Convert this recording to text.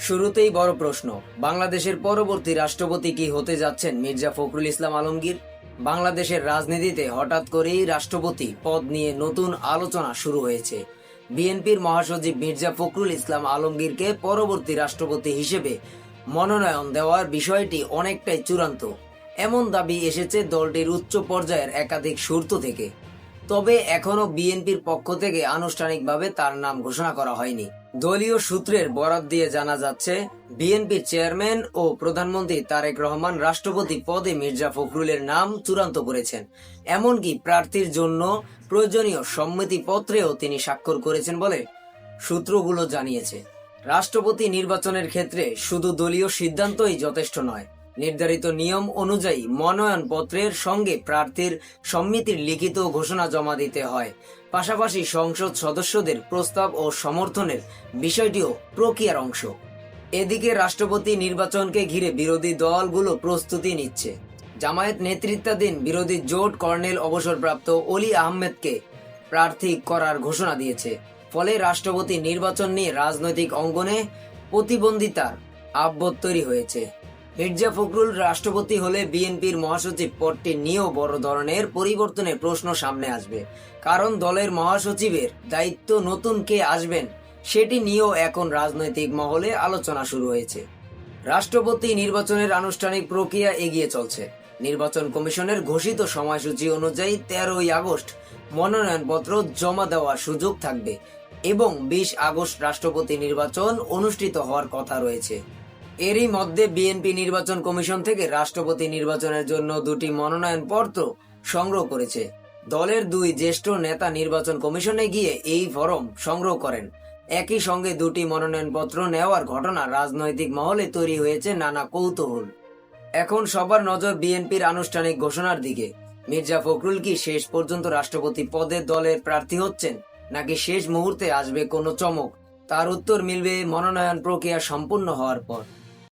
শুরুতেই বড় প্রশ্ন, বাংলাদেশের পরবর্তী রাষ্ট্রপতি কি হতে যাচ্ছেন মির্জা ফখরুল ইসলাম আলমগীর? বাংলাদেশের রাজনীতিতে হঠাৎ করেই রাষ্ট্রপতি পদ নিয়ে নতুন আলোচনা শুরু হয়েছে। বিএনপির মহাসচিব মির্জা ফখরুল ইসলাম আলমগীরকে পরবর্তী রাষ্ট্রপতি হিসেবে মনোনয়ন দেওয়ার বিষয়টি অনেকটাই চূড়ান্ত, এমন দাবি এসেছে দলটির উচ্চ পর্যায়ের একাধিক সূত্র থেকে। তবে এখনো বিএনপির পক্ষ থেকে আনুষ্ঠানিকভাবে তার নাম ঘোষণা করা হয়নি। দলীয় সূত্রের বরাত দিয়ে জানা যাচ্ছে, বিএনপির চেয়ারম্যান ও প্রধানমন্ত্রী তারেক রহমান রাষ্ট্রপতি পদে মির্জা ফখরুলের নাম চূড়ান্ত করেছেন। এমনকি প্রার্থীর জন্য প্রয়োজনীয় সম্মতিপত্রেও তিনি স্বাক্ষর করেছেন বলে সূত্রগুলো জানিয়েছে। রাষ্ট্রপতি নির্বাচনের ক্ষেত্রে শুধু দলীয় সিদ্ধান্তই যথেষ্ট নয়, নির্ধারিত নিয়ম অনুযায়ী মনোনয়ন পত্রের সঙ্গে প্রার্থীর সম্মতির লিখিত ঘোষণা জমা দিতে হয়। পাশাপাশি সংসদ সদস্যদের প্রস্তাব ও সমর্থনের বিষয়টিও প্রক্রিয়ার অংশ। এদিকে রাষ্ট্রপতি নির্বাচনকে ঘিরে বিরোধী দলগুলো প্রস্তুতি নিচ্ছে। জামায়াত নেতৃত্বাধীন বিরোধী জোট কর্নেল অবসরপ্রাপ্ত অলি আহমেদকে প্রার্থী করার ঘোষণা দিয়েছে। ফলে রাষ্ট্রপতি নির্বাচন নিয়ে রাজনৈতিক অঙ্গনে প্রতিদ্বন্দ্বিতার আবহ তৈরি হয়েছে। মির্জা ফখরুল রাষ্ট্রপতি হলে বিএনপির মহাসচিব পদটি নিয়েও বড় ধরনের পরিবর্তনের প্রশ্ন সামনে আসবে। কারণ দলের মহাসচিবের দায়িত্ব নতুন কে আসবেন সেটি নিয়েও এখন রাজনৈতিক মহলে আলোচনা শুরু হয়েছে। রাষ্ট্রপতি নির্বাচনের আনুষ্ঠানিক প্রক্রিয়া এগিয়ে চলছে। নির্বাচন কমিশনের ঘোষিত সময়সূচি অনুযায়ী 13ই আগস্ট মনোনয়নপত্র জমা দেওয়ার সুযোগ থাকবে এবং 20 আগস্ট রাষ্ট্রপতি নির্বাচন অনুষ্ঠিত হওয়ার কথা রয়েছে। এরই মধ্যে বিএনপি নির্বাচন কমিশন থেকে রাষ্ট্রপতি নির্বাচনের জন্য 2টি মনোনয়নপত্র সংগ্রহ করেছে। দলের 2 জ্যেষ্ঠ নেতা নির্বাচন কমিশনে গিয়ে এই ফরম সংগ্রহ করেন। একই সঙ্গে 2টি মনোনয়নপত্র নেওয়ার ঘটনা রাজনৈতিক মহলে তৈরি হয়েছে নানা কৌতূহল। এখন সবার নজর বিএনপির আনুষ্ঠানিক ঘোষণার দিকে। মির্জা ফখরুল কি শেষ পর্যন্ত রাষ্ট্রপতি পদে দলের প্রার্থী হচ্ছেন, নাকি শেষ মুহূর্তে আসবে কোনো চমক? তার উত্তর মিলবে মনোনয়ন প্রক্রিয়া সম্পূর্ণ হওয়ার পর।